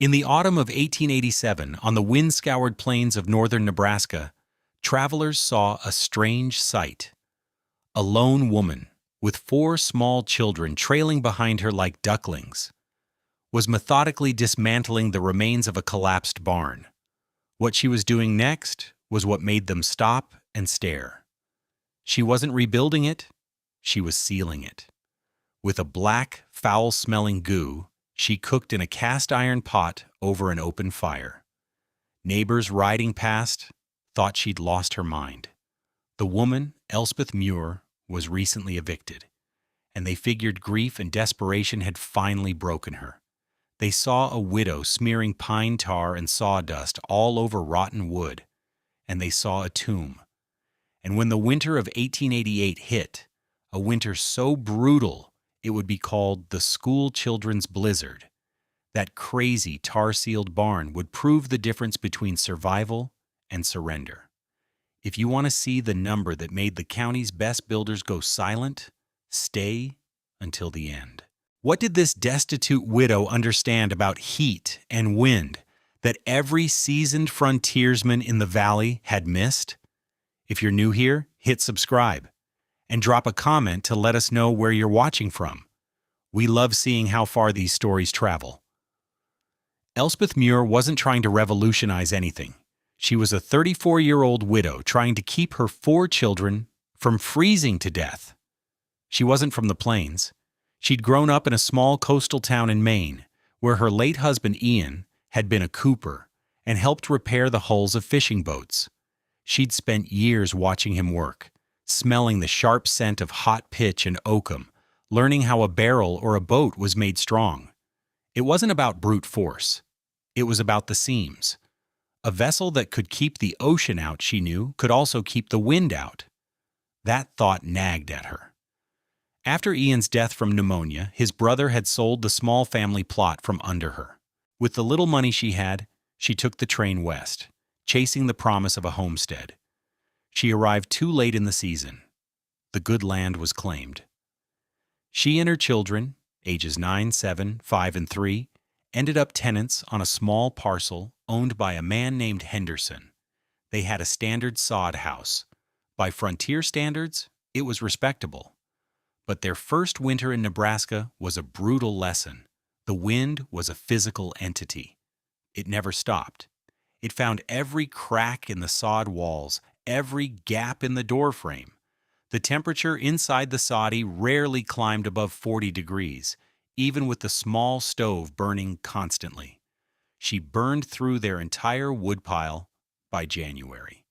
In the autumn of 1887, on the wind-scoured plains of northern Nebraska, travelers saw a strange sight. A lone woman, with 4 small children trailing behind her like ducklings, was methodically dismantling the remains of a collapsed barn. What she was doing next was what made them stop and stare. She wasn't rebuilding it, she was sealing it. With a black, foul-smelling goo, she cooked in a cast-iron pot over an open fire. Neighbors riding past thought she'd lost her mind. The woman, Elspeth Muir, was recently evicted, and they figured grief and desperation had finally broken her. They saw a widow smearing pine tar and sawdust all over rotten wood, and they saw a tomb. And when the winter of 1888 hit, a winter so brutal it would be called the school children's blizzard, that crazy tar-sealed barn would prove the difference between survival and surrender. If you want to see the number that made the county's best builders go silent, stay until the end. What did this destitute widow understand about heat and wind that every seasoned frontiersman in the valley had missed? If you're new here, hit subscribe and drop a comment to let us know where you're watching from. We love seeing how far these stories travel. Elspeth Muir wasn't trying to revolutionize anything. She was a 34-year-old widow trying to keep her 4 children from freezing to death. She wasn't from the plains. She'd grown up in a small coastal town in Maine, where her late husband Ian had been a cooper and helped repair the hulls of fishing boats. She'd spent years watching him work, smelling the sharp scent of hot pitch and oakum, learning how a barrel or a boat was made strong. It wasn't about brute force. It was about the seams. A vessel that could keep the ocean out, she knew, could also keep the wind out. That thought nagged at her. After Ian's death from pneumonia, his brother had sold the small family plot from under her. With the little money she had, she took the train west, chasing the promise of a homestead. She arrived too late in the season. The good land was claimed. She and her children, ages 9, 7, 5, and 3, ended up tenants on a small parcel owned by a man named Henderson. They had a standard sod house. By frontier standards, it was respectable. But their first winter in Nebraska was a brutal lesson. The wind was a physical entity. It never stopped. It found every crack in the sod walls, every gap in the doorframe. The temperature inside the soddy rarely climbed above 40 degrees, even with the small stove burning constantly. She burned through their entire woodpile by January.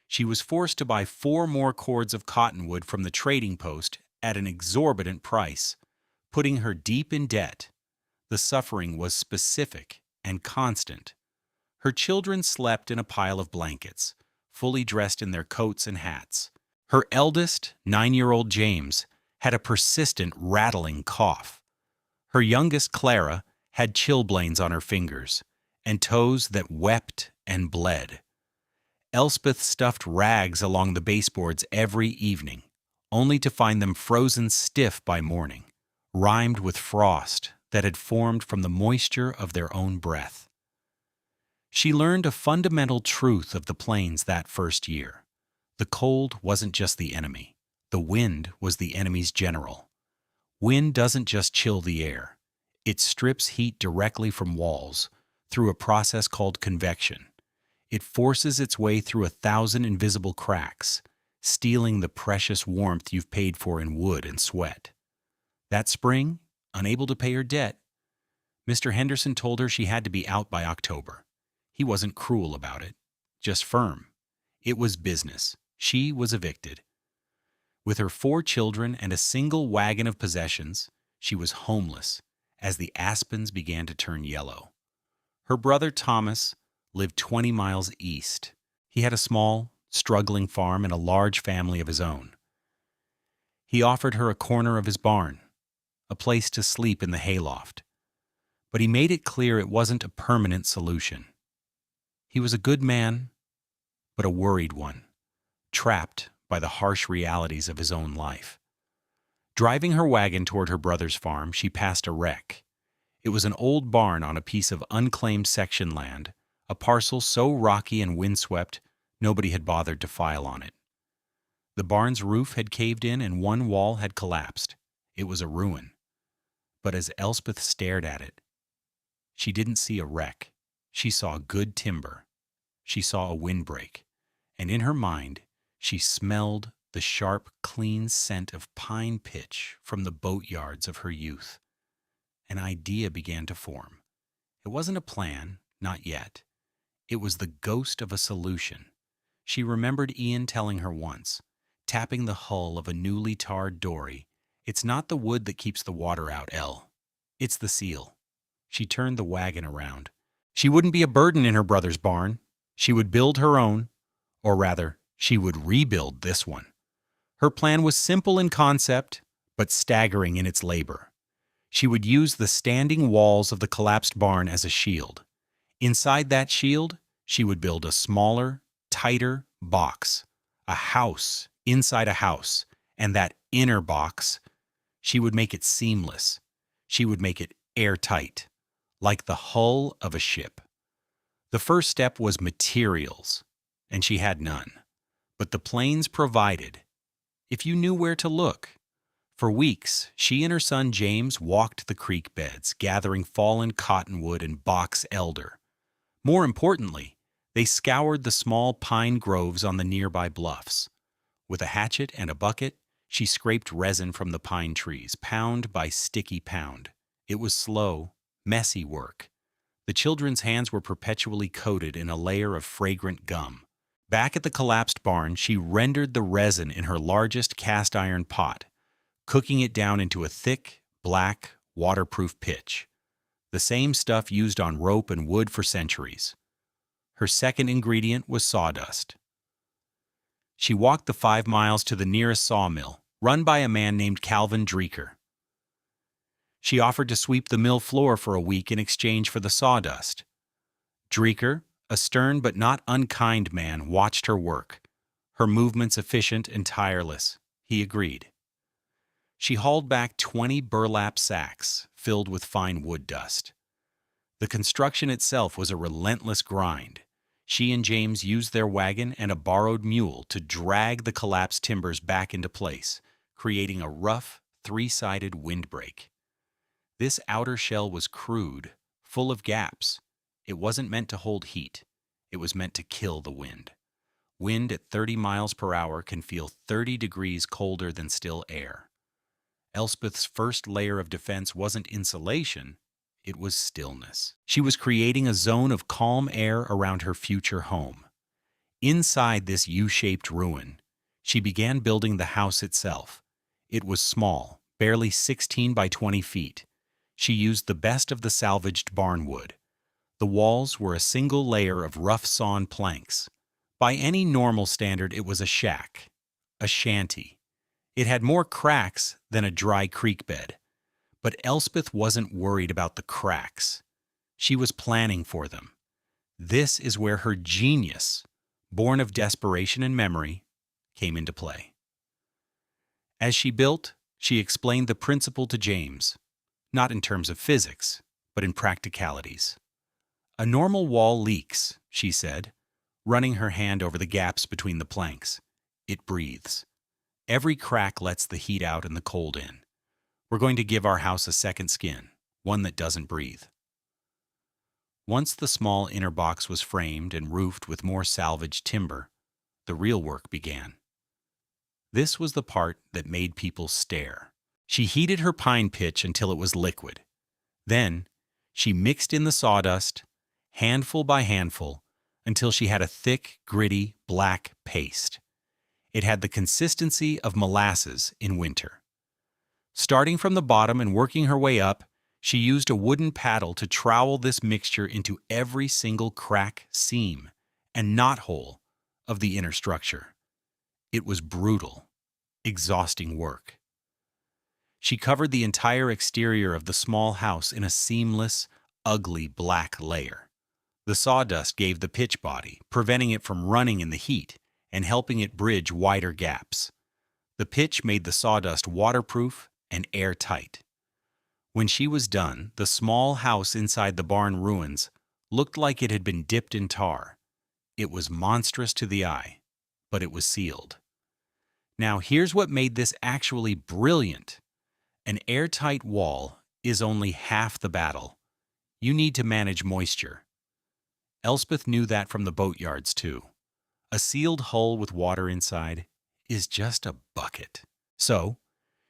She was forced to buy 4 more cords of cottonwood from the trading post at an exorbitant price, putting her deep in debt. The suffering was specific and constant. Her children slept in a pile of blankets, fully dressed in their coats and hats. Her eldest, 9-year-old James, had a persistent rattling cough. Her youngest, Clara, had chilblains on her fingers and toes that wept and bled. Elspeth stuffed rags along the baseboards every evening, only to find them frozen stiff by morning, rimed with frost that had formed from the moisture of their own breath. She learned a fundamental truth of the plains that first year. The cold wasn't just the enemy. The wind was the enemy's general. Wind doesn't just chill the air. It strips heat directly from walls through a process called convection. It forces its way through 1,000 invisible cracks, stealing the precious warmth you've paid for in wood and sweat. That spring, unable to pay her debt, Mr. Henderson told her she had to be out by October. He wasn't cruel about it, just firm. It was business. She was evicted. With her 4 children and a single wagon of possessions, she was homeless as the aspens began to turn yellow. Her brother Thomas lived 20 miles east. He had a small, struggling farm and a large family of his own. He offered her a corner of his barn, a place to sleep in the hayloft. But he made it clear it wasn't a permanent solution. He was a good man, but a worried one, trapped by the harsh realities of his own life. Driving her wagon toward her brother's farm, she passed a wreck. It was an old barn on a piece of unclaimed section land, a parcel so rocky and windswept nobody had bothered to file on it. The barn's roof had caved in and one wall had collapsed. It was a ruin. But as Elspeth stared at it, she didn't see a wreck. She saw good timber. She saw a windbreak. And in her mind, she smelled the sharp, clean scent of pine pitch from the boatyards of her youth. An idea began to form. It wasn't a plan, not yet. It was the ghost of a solution. She remembered Ian telling her once, tapping the hull of a newly tarred dory, "It's not the wood that keeps the water out, Elle. It's the seal." She turned the wagon around. She wouldn't be a burden in her brother's barn. She would build her own, or rather, she would rebuild this one. Her plan was simple in concept, but staggering in its labor. She would use the standing walls of the collapsed barn as a shield. Inside that shield, she would build a smaller, tighter box, a house inside a house, and that inner box, she would make it seamless. She would make it airtight, like the hull of a ship. The first step was materials, and she had none. But the plains provided, if you knew where to look. For weeks, she and her son James walked the creek beds, gathering fallen cottonwood and box elder. More importantly, they scoured the small pine groves on the nearby bluffs. With a hatchet and a bucket, she scraped resin from the pine trees, pound by sticky pound. It was slow, messy work. The children's hands were perpetually coated in a layer of fragrant gum. Back at the collapsed barn, she rendered the resin in her largest cast iron pot, cooking it down into a thick, black, waterproof pitch, the same stuff used on rope and wood for centuries. Her second ingredient was sawdust. She walked the 5 miles to the nearest sawmill, run by a man named Calvin Dreeker. She offered to sweep the mill floor for a week in exchange for the sawdust. Dreeker, a stern but not unkind man, watched her work, her movements efficient and tireless. He agreed. She hauled back 20 burlap sacks filled with fine wood dust. The construction itself was a relentless grind. She and James used their wagon and a borrowed mule to drag the collapsed timbers back into place, creating a rough, 3-sided windbreak. This outer shell was crude, full of gaps. It wasn't meant to hold heat. It was meant to kill the wind. Wind at 30 miles per hour can feel 30 degrees colder than still air. Elspeth's first layer of defense wasn't insulation, it was stillness. She was creating a zone of calm air around her future home. Inside this U-shaped ruin, she began building the house itself. It was small, barely 16 by 20 feet. She used the best of the salvaged barn wood. The walls were a single layer of rough-sawn planks. By any normal standard, it was a shack, a shanty. It had more cracks than a dry creek bed. But Elspeth wasn't worried about the cracks. She was planning for them. This is where her genius, born of desperation and memory, came into play. As she built, she explained the principle to James, not in terms of physics, but in practicalities. "A normal wall leaks," she said, running her hand over the gaps between the planks. "It breathes. Every crack lets the heat out and the cold in. We're going to give our house a second skin, one that doesn't breathe." Once the small inner box was framed and roofed with more salvaged timber, the real work began. This was the part that made people stare. She heated her pine pitch until it was liquid. Then, she mixed in the sawdust, handful by handful, until she had a thick, gritty, black paste. It had the consistency of molasses in winter. Starting from the bottom and working her way up, she used a wooden paddle to trowel this mixture into every single crack, seam, and knothole of the inner structure. It was brutal, exhausting work. She covered the entire exterior of the small house in a seamless, ugly black layer. The sawdust gave the pitch body, preventing it from running in the heat and helping it bridge wider gaps. The pitch made the sawdust waterproof and airtight. When she was done, the small house inside the barn ruins looked like it had been dipped in tar. It was monstrous to the eye, but it was sealed. Now here's what made this actually brilliant. An airtight wall is only half the battle. You need to manage moisture. Elspeth knew that from the boatyards too. A sealed hull with water inside is just a bucket. So,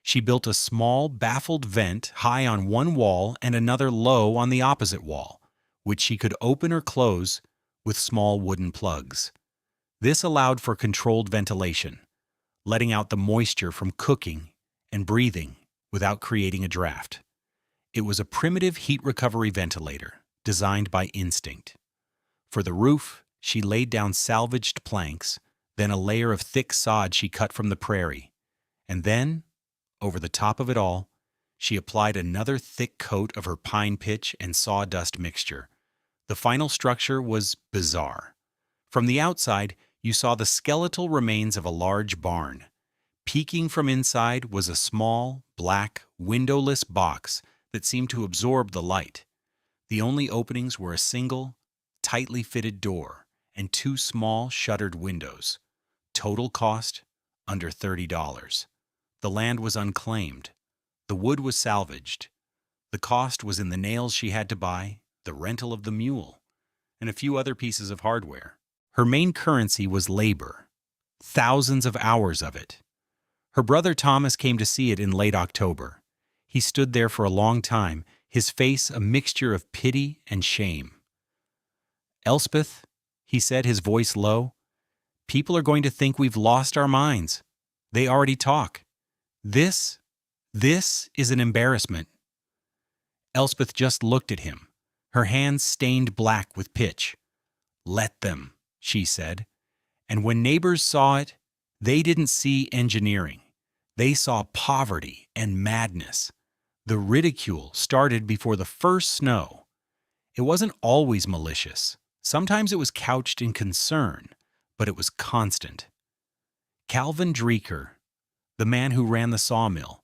she built a small, baffled vent high on one wall and another low on the opposite wall, which she could open or close with small wooden plugs. This allowed for controlled ventilation, letting out the moisture from cooking and breathing without creating a draft. It was a primitive heat recovery ventilator designed by instinct. For the roof, she laid down salvaged planks, then a layer of thick sod she cut from the prairie. And then, over the top of it all, she applied another thick coat of her pine pitch and sawdust mixture. The final structure was bizarre. From the outside, you saw the skeletal remains of a large barn. Peeking from inside was a small, black, windowless box that seemed to absorb the light. The only openings were a single, tightly fitted door and two small, shuttered windows. Total cost, under $30. The land was unclaimed. The wood was salvaged. The cost was in the nails she had to buy, the rental of the mule, and a few other pieces of hardware. Her main currency was labor, thousands of hours of it. Her brother Thomas came to see it in late October. He stood there for a long time, his face a mixture of pity and shame. "Elspeth," he said, his voice low, "people are going to think we've lost our minds. They already talk. This is an embarrassment." Elspeth just looked at him, her hands stained black with pitch. "Let them," she said. And when neighbors saw it, they didn't see engineering. They saw poverty and madness. The ridicule started before the first snow. It wasn't always malicious. Sometimes it was couched in concern, but it was constant. Calvin Dreeker, the man who ran the sawmill,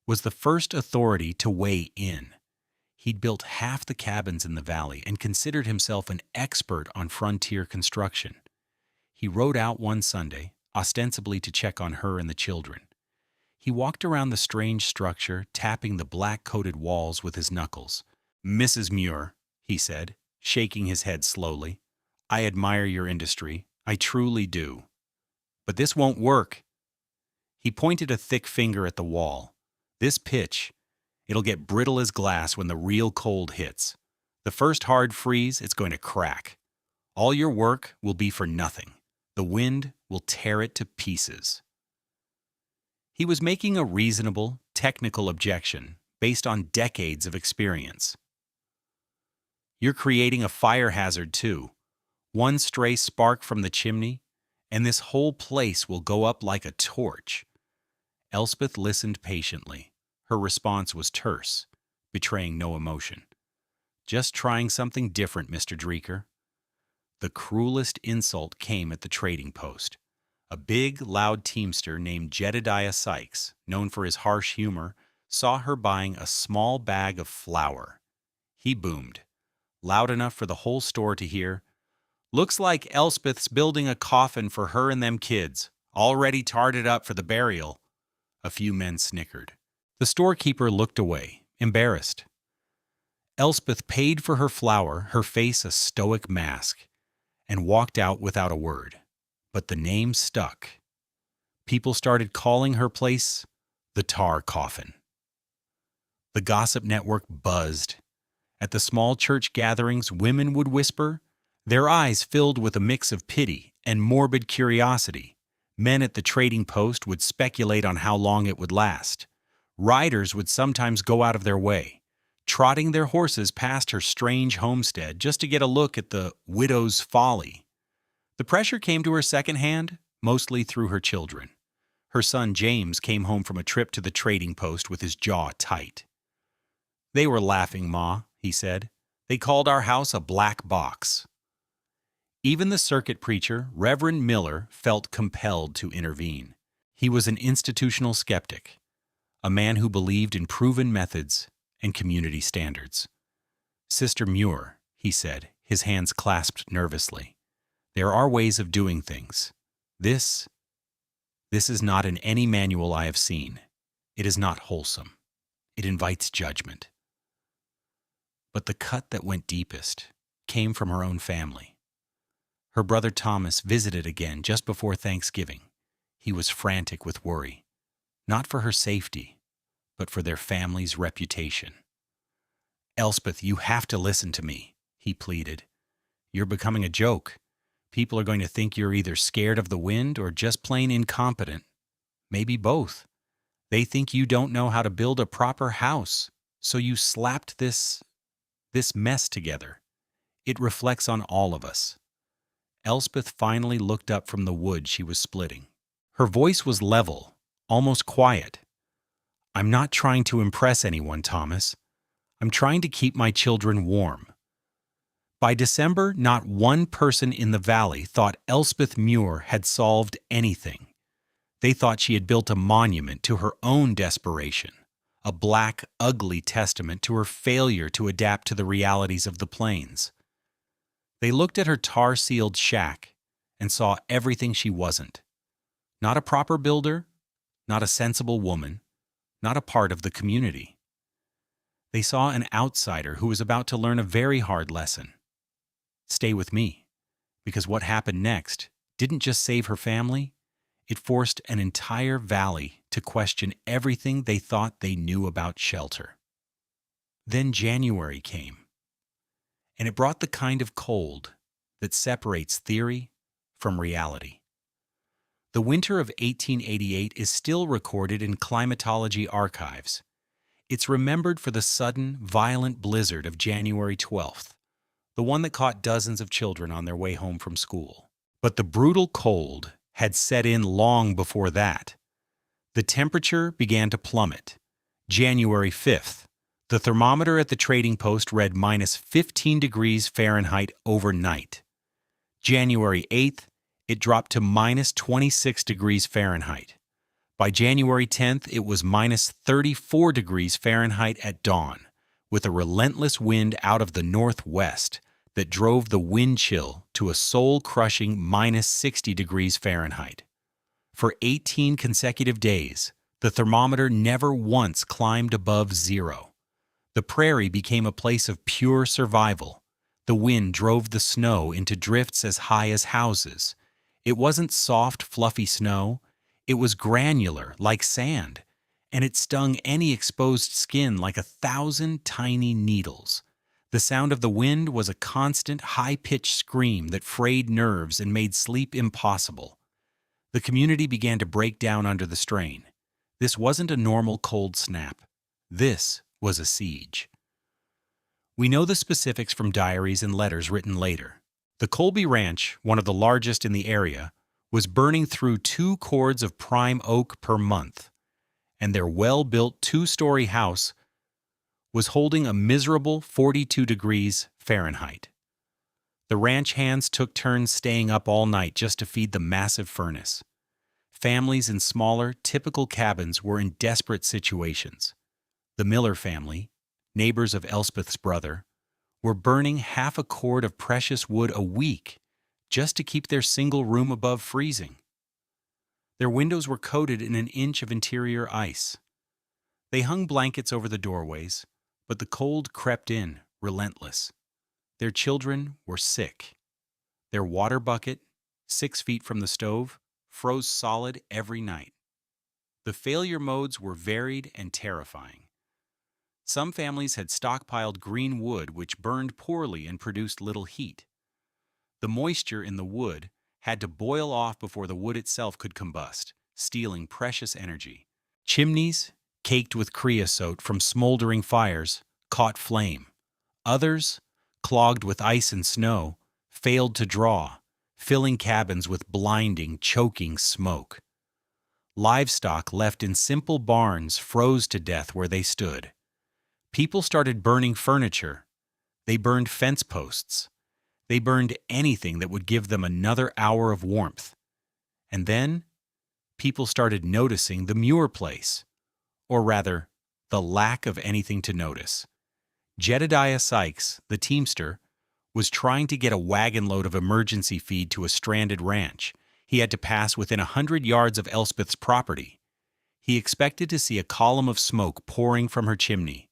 was the first authority to weigh in. He'd built half the cabins in the valley and considered himself an expert on frontier construction. He rode out one Sunday, ostensibly to check on her and the children. He walked around the strange structure, tapping the black-coated walls with his knuckles. "Mrs. Muir," he said, shaking his head slowly, "I admire your industry. I truly do. But this won't work." He pointed a thick finger at the wall. "This pitch, it'll get brittle as glass when the real cold hits. The first hard freeze, it's going to crack. All your work will be for nothing. The wind will tear it to pieces." He was making a reasonable, technical objection based on decades of experience. "You're creating a fire hazard, too. One stray spark from the chimney, and this whole place will go up like a torch." Elspeth listened patiently. Her response was terse, betraying no emotion. "Just trying something different, Mr. Dreeker." The cruelest insult came at the trading post. A big, loud teamster named Jedediah Sykes, known for his harsh humor, saw her buying a small bag of flour. He boomed, loud enough for the whole store to hear, "Looks like Elspeth's building a coffin for her and them kids, already tarted up for the burial." A few men snickered. The storekeeper looked away, embarrassed. Elspeth paid for her flour, her face a stoic mask, and walked out without a word. But the name stuck. People started calling her place the Tar Coffin. The gossip network buzzed. At the small church gatherings, women would whisper, their eyes filled with a mix of pity and morbid curiosity. Men at the trading post would speculate on how long it would last. Riders would sometimes go out of their way, trotting their horses past her strange homestead just to get a look at the widow's folly. The pressure came to her secondhand, mostly through her children. Her son James came home from a trip to the trading post with his jaw tight. "They were laughing, Ma," he said. "They called our house a black box." Even the circuit preacher, Reverend Miller, felt compelled to intervene. He was an institutional skeptic, a man who believed in proven methods and community standards. "Sister Muir," he said, his hands clasped nervously, "there are ways of doing things. This is not in any manual I have seen. It is not wholesome. It invites judgment." But the cut that went deepest came from her own family. Her brother Thomas visited again just before Thanksgiving. He was frantic with worry, not for her safety, but for their family's reputation. "Elspeth, you have to listen to me," he pleaded. "You're becoming a joke. People are going to think you're either scared of the wind or just plain incompetent. Maybe both. They think you don't know how to build a proper house, so you slapped this mess together. It reflects on all of us." Elspeth finally looked up from the wood she was splitting. Her voice was level, almost quiet. "I'm not trying to impress anyone, Thomas. I'm trying to keep my children warm." By December, not one person in the valley thought Elspeth Muir had solved anything. They thought she had built a monument to her own desperation, a black, ugly testament to her failure to adapt to the realities of the plains. They looked at her tar-sealed shack and saw everything she wasn't. Not a proper builder, not a sensible woman, not a part of the community. They saw an outsider who was about to learn a very hard lesson. Stay with me, because what happened next didn't just save her family, it forced an entire valley to question everything they thought they knew about shelter. Then January came, and it brought the kind of cold that separates theory from reality. The winter of 1888 is still recorded in climatology archives. It's remembered for the sudden, violent blizzard of January 12th, the one that caught dozens of children on their way home from school. But the brutal cold had set in long before that. The temperature began to plummet. January 5th, the thermometer at the trading post read -15 degrees Fahrenheit overnight. January 8th, it dropped to -26 degrees Fahrenheit. By January 10th, it was -34 degrees Fahrenheit at dawn, with a relentless wind out of the northwest that drove the wind chill to a soul-crushing -60 degrees Fahrenheit. For 18 consecutive days, the thermometer never once climbed above zero. The prairie became a place of pure survival. The wind drove the snow into drifts as high as houses. It wasn't soft, fluffy snow. It was granular, like sand, and it stung any exposed skin like 1,000 tiny needles. The sound of the wind was a constant, high-pitched scream that frayed nerves and made sleep impossible. The community began to break down under the strain. This wasn't a normal cold snap. This was a siege. We know the specifics from diaries and letters written later. The Colby Ranch, one of the largest in the area, was burning through 2 cords of prime oak per month, and their well-built 2-story house was holding a miserable 42 degrees Fahrenheit. The ranch hands took turns staying up all night just to feed the massive furnace. Families in smaller, typical cabins were in desperate situations. The Miller family, neighbors of Elspeth's brother, were burning half a cord of precious wood a week just to keep their single room above freezing. Their windows were coated in an inch of interior ice. They hung blankets over the doorways, but the cold crept in, relentless. Their children were sick. Their water bucket, 6 feet from the stove, froze solid every night. The failure modes were varied and terrifying. Some families had stockpiled green wood which burned poorly and produced little heat. The moisture in the wood had to boil off before the wood itself could combust, stealing precious energy. Chimneys, caked with creosote from smoldering fires, caught flame. Others, clogged with ice and snow, failed to draw, filling cabins with blinding, choking smoke. Livestock left in simple barns froze to death where they stood. People started burning furniture. They burned fence posts. They burned anything that would give them another hour of warmth. And then, people started noticing the Muir place, or rather, the lack of anything to notice. Jedediah Sykes, the teamster, was trying to get a wagon load of emergency feed to a stranded ranch. He had to pass within 100 yards of Elspeth's property. He expected to see a column of smoke pouring from her chimney,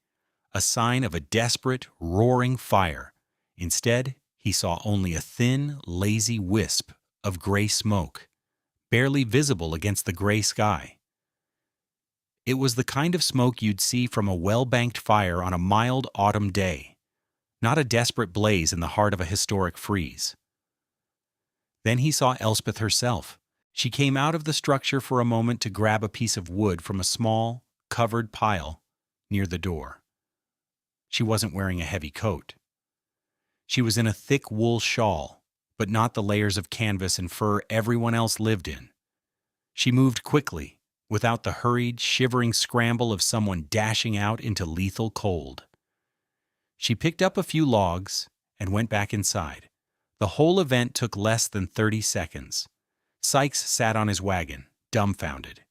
a sign of a desperate, roaring fire. Instead, he saw only a thin, lazy wisp of gray smoke, barely visible against the gray sky. It was the kind of smoke you'd see from a well-banked fire on a mild autumn day, not a desperate blaze in the heart of a historic freeze. Then he saw Elspeth herself. She came out of the structure for a moment to grab a piece of wood from a small, covered pile near the door. She wasn't wearing a heavy coat. She was in a thick wool shawl, but not the layers of canvas and fur everyone else lived in. She moved quickly, without the hurried, shivering scramble of someone dashing out into lethal cold. She picked up a few logs and went back inside. The whole event took less than 30 seconds. Sykes sat on his wagon, dumbfounded.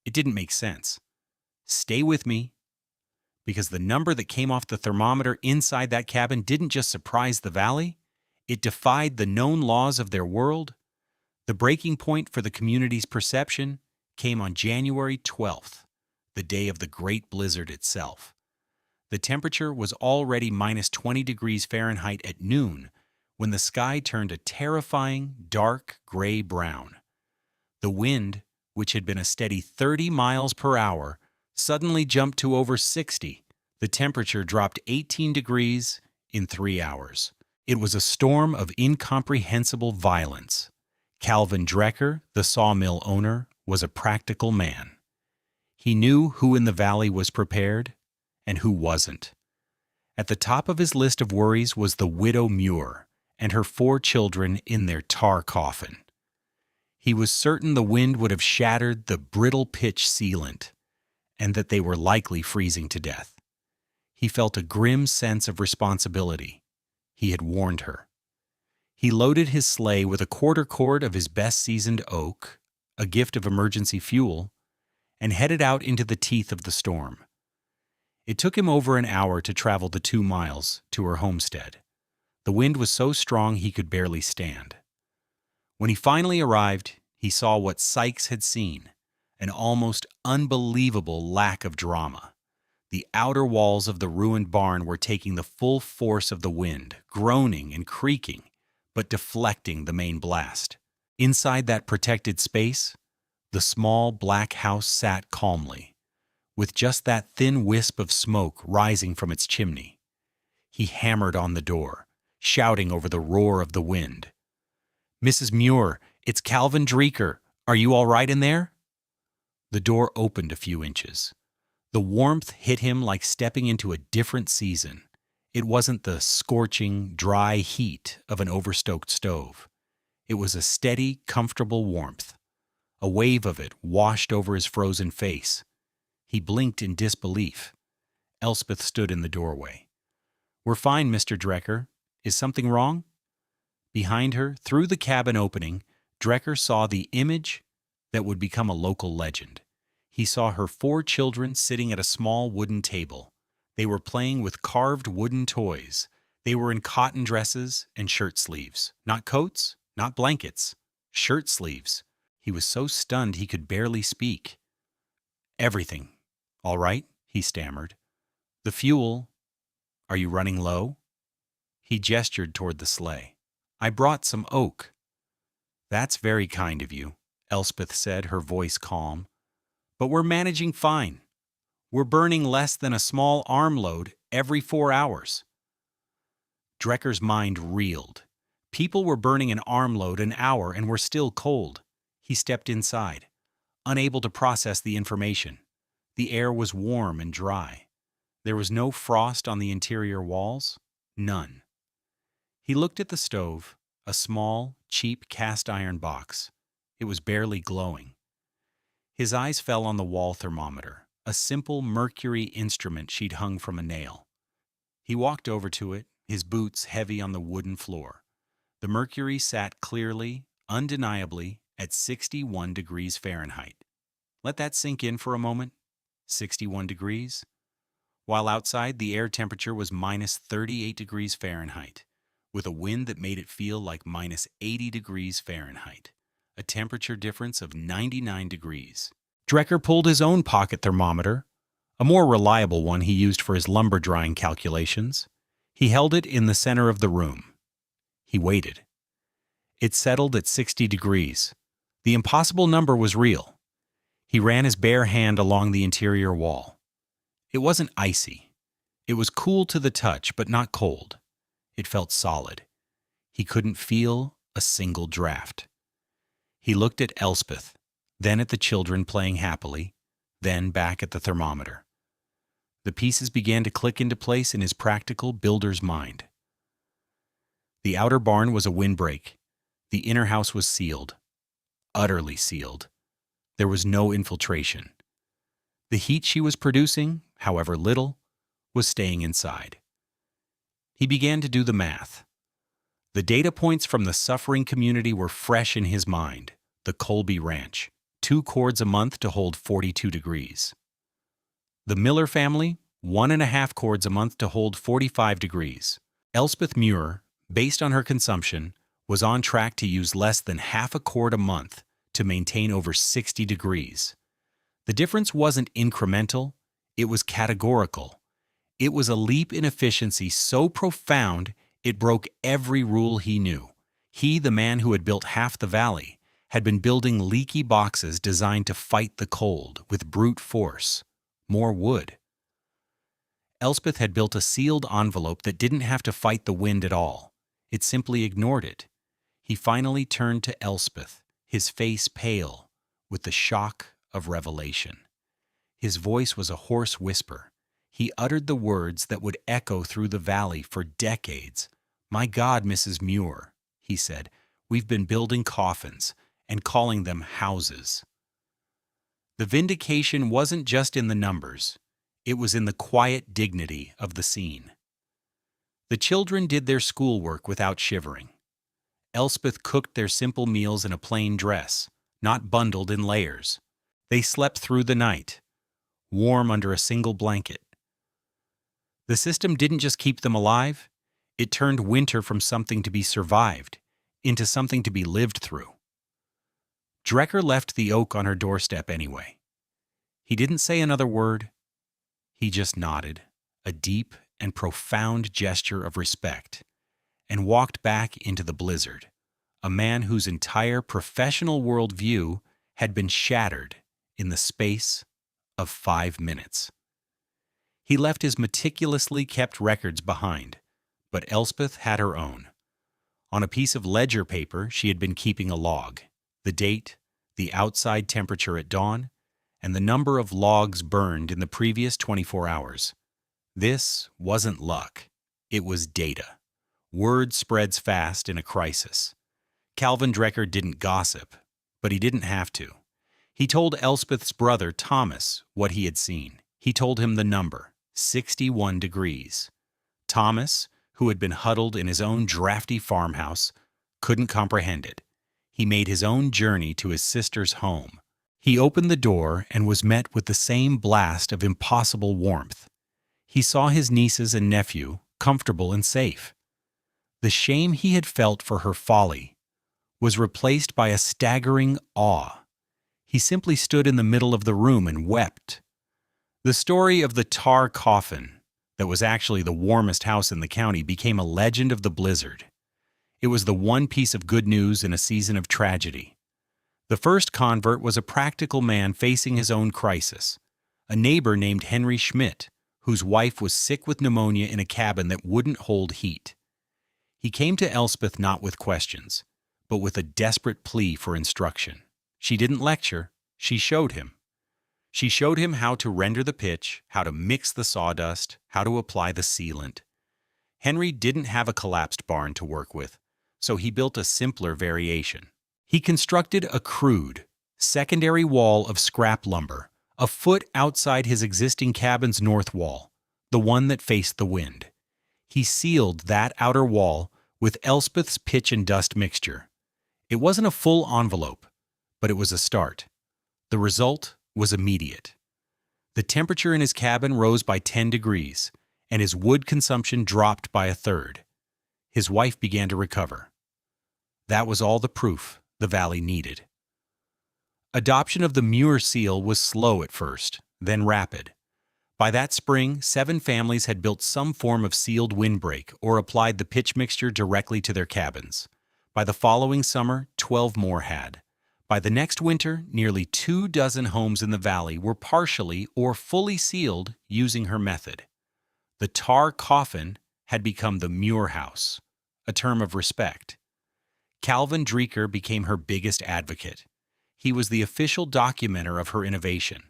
It didn't make sense. Stay with me, because the number that came off the thermometer inside that cabin didn't just surprise the valley, it defied the known laws of their world. The breaking point for the community's perception came on January 12th, the day of the Great Blizzard itself. The temperature was already minus 20 degrees Fahrenheit at noon when the sky turned a terrifying, dark gray-brown. The wind, which had been a steady 30 miles per hour, suddenly jumped to over 60. The temperature dropped 18 degrees in 3 hours. It was a storm of incomprehensible violence. Calvin Drecker, the sawmill owner, was a practical man. He knew who in the valley was prepared and who wasn't. At the top of his list of worries was the widow Muir and her 4 children in their tar coffin. He was certain the wind would have shattered the brittle pitch sealant, and that they were likely freezing to death. He felt a grim sense of responsibility. He had warned her. He loaded his sleigh with a quarter cord of his best seasoned oak, a gift of emergency fuel, and headed out into the teeth of the storm. It took him over an hour to travel the 2 miles to her homestead. The wind was so strong he could barely stand. When he finally arrived, he saw what Sykes had seen, an almost unbelievable lack of drama. The outer walls of the ruined barn were taking the full force of the wind, groaning and creaking, but deflecting the main blast. Inside that protected space, the small black house sat calmly, with just that thin wisp of smoke rising from its chimney. He hammered on the door, shouting over the roar of the wind. "Mrs. Muir, it's Calvin Drecker. Are you all right in there?" The door opened a few inches. The warmth hit him like stepping into a different season. It wasn't the scorching, dry heat of an overstoked stove. It was a steady, comfortable warmth. A wave of it washed over his frozen face. He blinked in disbelief. Elspeth stood in the doorway. "We're fine, Mr. Drecker. Is something wrong?" Behind her, through the cabin opening, Drecker saw the image that would become a local legend. He saw her 4 children sitting at a small wooden table. They were playing with carved wooden toys. They were in cotton dresses and shirt sleeves. Not coats, not blankets. Shirt sleeves. He was so stunned he could barely speak. "Everything. All right?" he stammered. "The fuel. Are you running low?" He gestured toward the sleigh. "I brought some oak." "That's very kind of you," Elspeth said, her voice calm. "But we're managing fine. We're burning less than a small armload every 4 hours." Drecker's mind reeled. People were burning an armload an hour and were still cold. He stepped inside, unable to process the information. The air was warm and dry. There was no frost on the interior walls. None. He looked at the stove, a small, cheap cast-iron box. It was barely glowing. His eyes fell on the wall thermometer, a simple mercury instrument she'd hung from a nail. He walked over to it, his boots heavy on the wooden floor. The mercury sat clearly, undeniably, at 61 degrees Fahrenheit. Let that sink in for a moment. 61 degrees. while outside the air temperature was minus 38 degrees Fahrenheit, with a wind that made it feel like minus 80 degrees Fahrenheit, a temperature difference of 99 degrees. Drecker pulled his own pocket thermometer, a more reliable one he used for his lumber drying calculations. He held it in the center of the room. He waited. It settled at 60 degrees. The impossible number was real. He ran his bare hand along the interior wall. It wasn't icy. It was cool to the touch, but not cold. It felt solid. He couldn't feel a single draft. He looked at Elspeth, then at the children playing happily, then back at the thermometer. The pieces began to click into place in his practical builder's mind. The outer barn was a windbreak. The inner house was sealed. Utterly sealed. There was no infiltration. The heat she was producing, however little, was staying inside. He began to do the math. The data points from the suffering community were fresh in his mind. The Colby Ranch, 2 cords a month to hold 42 degrees. The Miller family, 1.5 cords a month to hold 45 degrees. Elspeth Muir, based on her consumption, was on track to use less than half a cord a month to maintain over 60 degrees. The difference wasn't incremental, it was categorical. It was a leap in efficiency so profound it broke every rule he knew. He, the man who had built half the valley, had been building leaky boxes designed to fight the cold with brute force. More wood. Elspeth had built a sealed envelope that didn't have to fight the wind at all. It simply ignored it. He finally turned to Elspeth, his face pale, with the shock of revelation. His voice was a hoarse whisper. He uttered the words that would echo through the valley for decades. "My God, Mrs. Muir," he said, "we've been building coffins and calling them houses." The vindication wasn't just in the numbers. It was in the quiet dignity of the scene. The children did their schoolwork without shivering. Elspeth cooked their simple meals in a plain dress, not bundled in layers. They slept through the night, warm under a single blanket. The system didn't just keep them alive, it turned winter from something to be survived into something to be lived through. Drecker left the oak on her doorstep anyway. He didn't say another word. He just nodded, a deep and profound gesture of respect, and walked back into the blizzard, a man whose entire professional worldview had been shattered in the space of 5 minutes. He left his meticulously kept records behind, but Elspeth had her own. On a piece of ledger paper, she had been keeping a log, the date, the outside temperature at dawn, and the number of logs burned in the previous 24 hours. This wasn't luck. It was data. Word spreads fast in a crisis. Calvin Drecker didn't gossip, but he didn't have to. He told Elspeth's brother, Thomas, what he had seen. He told him the number, 61 degrees. Thomas, who had been huddled in his own drafty farmhouse, couldn't comprehend it. He made his own journey to his sister's home. He opened the door and was met with the same blast of impossible warmth. He saw his nieces and nephew, comfortable and safe. The shame he had felt for her folly was replaced by a staggering awe. He simply stood in the middle of the room and wept. The story of the tar coffin, that was actually the warmest house in the county, became a legend of the blizzard. It was the one piece of good news in a season of tragedy. The first convert was a practical man facing his own crisis, a neighbor named Henry Schmidt, whose wife was sick with pneumonia in a cabin that wouldn't hold heat. He came to Elspeth not with questions, but with a desperate plea for instruction. She didn't lecture, she showed him. She showed him how to render the pitch, how to mix the sawdust, how to apply the sealant. Henry didn't have a collapsed barn to work with, so he built a simpler variation. He constructed a crude, secondary wall of scrap lumber, a foot outside his existing cabin's north wall, the one that faced the wind. He sealed that outer wall with Elspeth's pitch and dust mixture. It wasn't a full envelope, but it was a start. The result was immediate. The temperature in his cabin rose by 10 degrees, and his wood consumption dropped by a third. His wife began to recover. That was all the proof the valley needed. Adoption of the Muir seal was slow at first, then rapid. By that spring, 7 families had built some form of sealed windbreak or applied the pitch mixture directly to their cabins. By the following summer, 12 more had. By the next winter, nearly 24 homes in the valley were partially or fully sealed using her method. The tar coffin had become the Muir house, a term of respect. Calvin Dreeker became her biggest advocate. He was the official documenter of her innovation.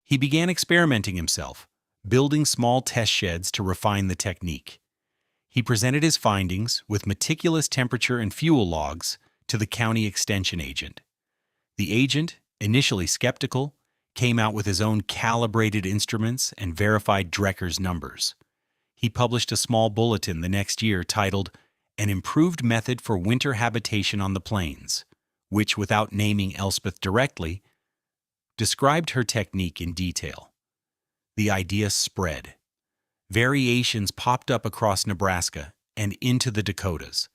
He began experimenting himself, building small test sheds to refine the technique. He presented his findings with meticulous temperature and fuel logs to the county extension agent. The agent, initially skeptical, came out with his own calibrated instruments and verified Drecker's numbers. He published a small bulletin the next year titled An Improved Method for Winter Habitation on the Plains, which, without naming Elspeth directly, described her technique in detail. The idea spread. Variations popped up across Nebraska and into the Dakotas.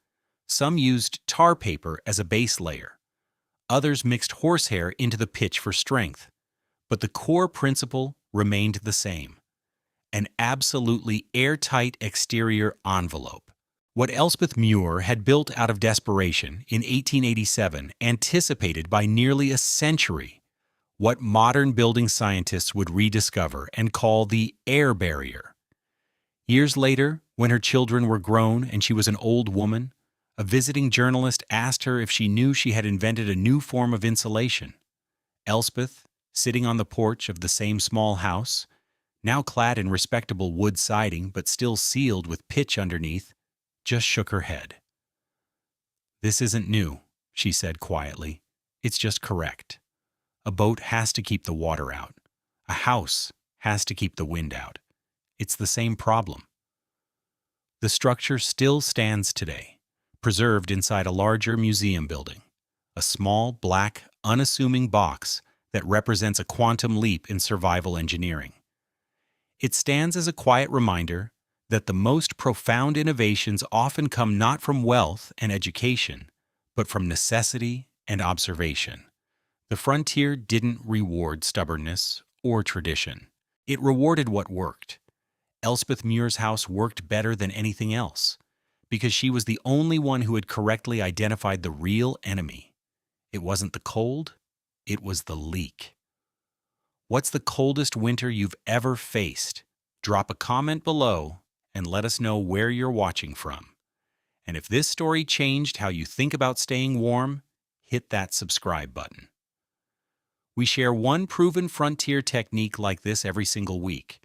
Some used tar paper as a base layer. Others mixed horsehair into the pitch for strength. But the core principle remained the same: an absolutely airtight exterior envelope. What Elspeth Muir had built out of desperation in 1887 anticipated by nearly a century what modern building scientists would rediscover and call the air barrier. Years later, when her children were grown and she was an old woman, a visiting journalist asked her if she knew she had invented a new form of insulation. Elspeth, sitting on the porch of the same small house, now clad in respectable wood siding but still sealed with pitch underneath, just shook her head. "This isn't new," she said quietly. "It's just correct. A boat has to keep the water out. A house has to keep the wind out. It's the same problem." The structure still stands today, preserved inside a larger museum building, a small, black, unassuming box that represents a quantum leap in survival engineering. It stands as a quiet reminder that the most profound innovations often come not from wealth and education, but from necessity and observation. The frontier didn't reward stubbornness or tradition. It rewarded what worked. Elspeth Muir's house worked better than anything else, because she was the only one who had correctly identified the real enemy. It wasn't the cold, it was the leak. What's the coldest winter you've ever faced? Drop a comment below and let us know where you're watching from. And if this story changed how you think about staying warm, hit that subscribe button. We share one proven frontier technique like this every single week.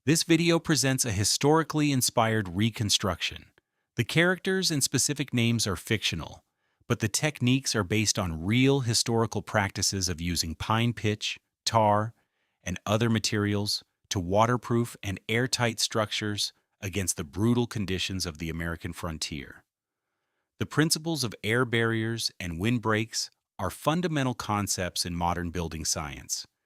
This video presents a historically inspired reconstruction. The characters and specific names are fictional, but the techniques are based on real historical practices of using pine pitch, tar, and other materials to waterproof and airtight structures against the brutal conditions of the American frontier. The principles of air barriers and windbreaks are fundamental concepts in modern building science.